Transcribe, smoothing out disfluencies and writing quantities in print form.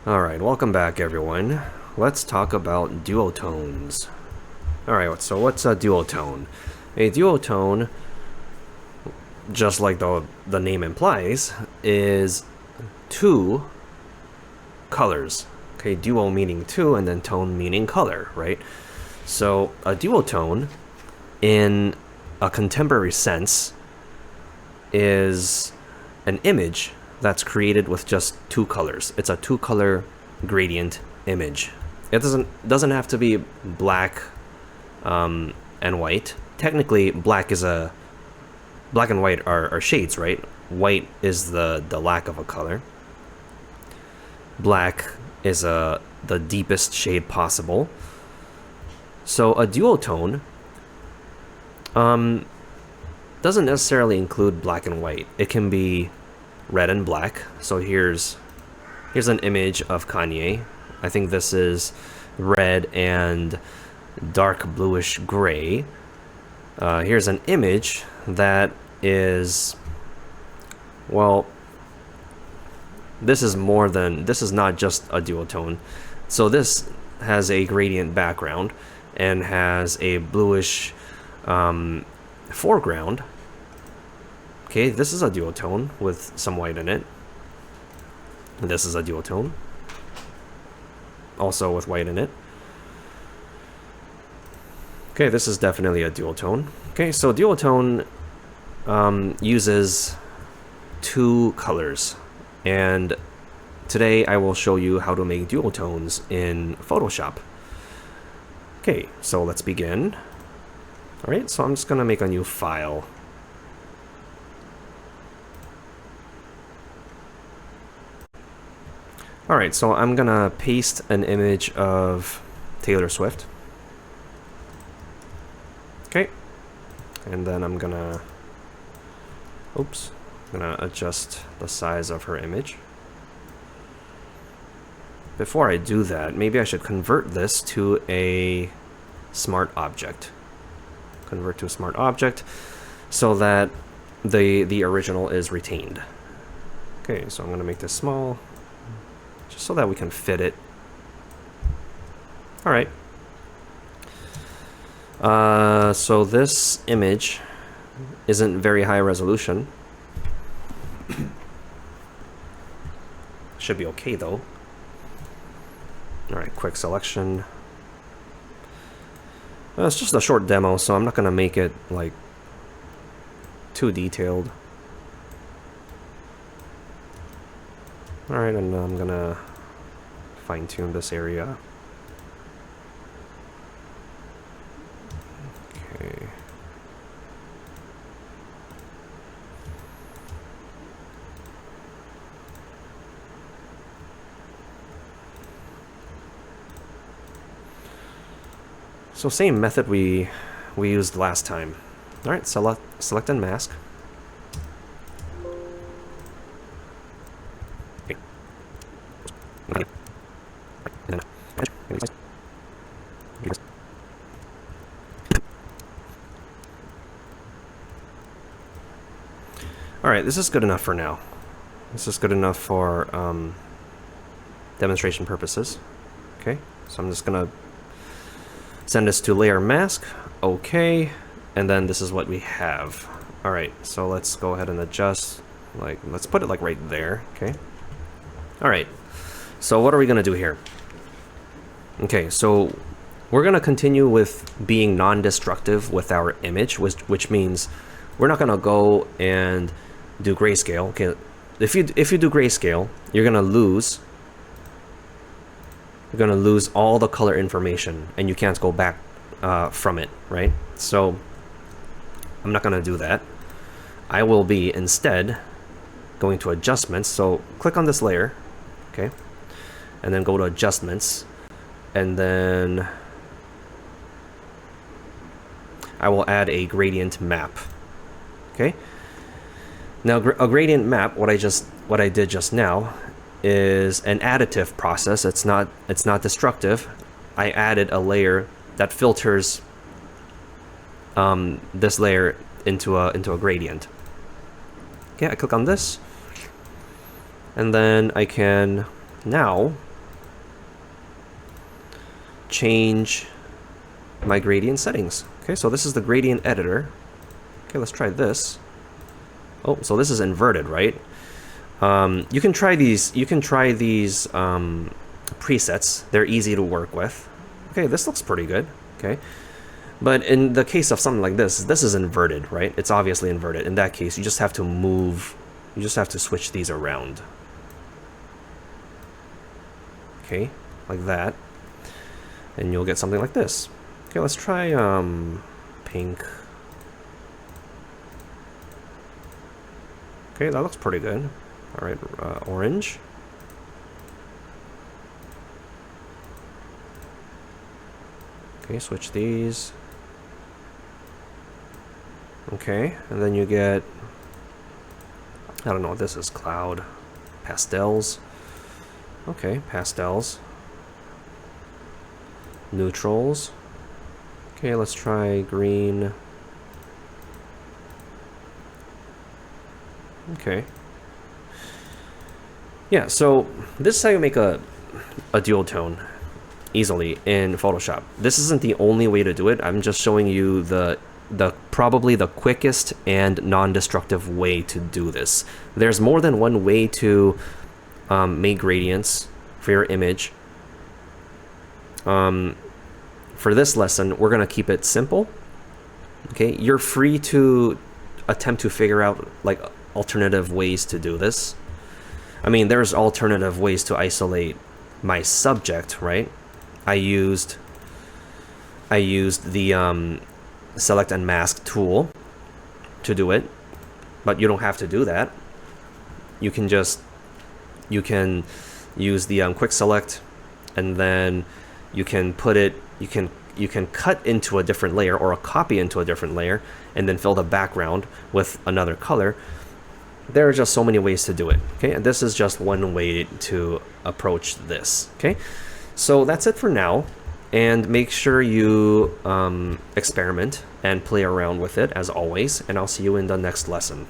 Alright, welcome back everyone. Let's talk about duotones. Alright, so what's a duotone? A duotone, just like the name implies, is two colors. Okay, duo meaning two, and then tone meaning color, right? So a duotone, in a contemporary sense, is an image that's created with just two colors. It's a two-color gradient image. It doesn't have to be black and white. Technically, black and white are shades, right? White is the lack of a color. Black is the deepest shade possible. So a duotone doesn't necessarily include black and white. It can be red and black. So here's an image of Kanye. I think this is red and dark bluish gray. Here's an image that is, well, this is not just a duotone. So this has a gradient background and has a bluish foreground. Okay, this is a duotone with some white in it. This is a duotone, also with white in it. Okay, this is definitely a duotone. Okay, so duotone uses two colors, and today I will show you how to make duotones in Photoshop. Okay, so let's begin. Alright, so I'm just gonna make a new file. Alright, so I'm gonna paste an image of Taylor Swift. Okay, and then I'm gonna adjust the size of her image. Before I do that, maybe I should convert this to a smart object. Convert to a smart object so that the original is retained. Okay, so I'm gonna make this small, just so that we can fit it. Alright. So this image isn't very high resolution. Should be okay though. Alright, quick selection. It's just a short demo, so I'm not gonna make it like too detailed. Alright, and I'm gonna fine-tune this area. Okay. So same method we used last time. Alright, select and mask. Alright, this is good enough for now. This is good enough for demonstration purposes. Okay, so I'm just gonna send this to layer mask. Okay, and then this is what we have. Alright, so let's go ahead and adjust. Let's put it like right there. Okay. Alright, so what are we gonna do here? Okay, so we're gonna continue with being non-destructive with our image, which means we're not gonna go and do grayscale. Okay, if you do grayscale, you're gonna lose all the color information, and you can't go back from it, right? So I'm not gonna do that. I will be instead going to adjustments. So click on this layer, okay, and then go to adjustments, and then I will add a gradient map. Okay. Now a gradient map, what I did just now, is an additive process. It's not destructive. I added a layer that filters this layer into a gradient. Okay, I click on this, and then I can now change my gradient settings. Okay, so this is the gradient editor. Okay, let's try this. Oh, so this is inverted, right? You can try these. You can try these presets. They're easy to work with. Okay, this looks pretty good. Okay, but in the case of something like this is inverted, right? It's obviously inverted. In that case, you just have to move. You just have to switch these around. Okay, like that, and you'll get something like this. Okay, let's try pink. Okay, that looks pretty good. All right, orange. Okay, switch these. Okay, and then you get, I don't know what this is, cloud, pastels. Okay, pastels. Neutrals. Okay, let's try green. Okay. Yeah, so this is how you make a duotone easily in Photoshop. This isn't the only way to do it. I'm just showing you the probably the quickest and non-destructive way to do this. There's more than one way to make gradients for your image. For this lesson, we're gonna keep it simple. Okay, you're free to attempt to figure out like alternative ways to do this. I mean, there's alternative ways to isolate my subject, right? I used the select and mask tool to do it, but you don't have to do that. You can use the quick select, and then you can put it, you can cut into a different layer or a copy into a different layer, and then fill the background with another color. There are just so many ways to do it. Okay, and this is just one way to approach this. Okay, so that's it for now, and make sure you experiment and play around with it as always, and I'll see you in the next lesson.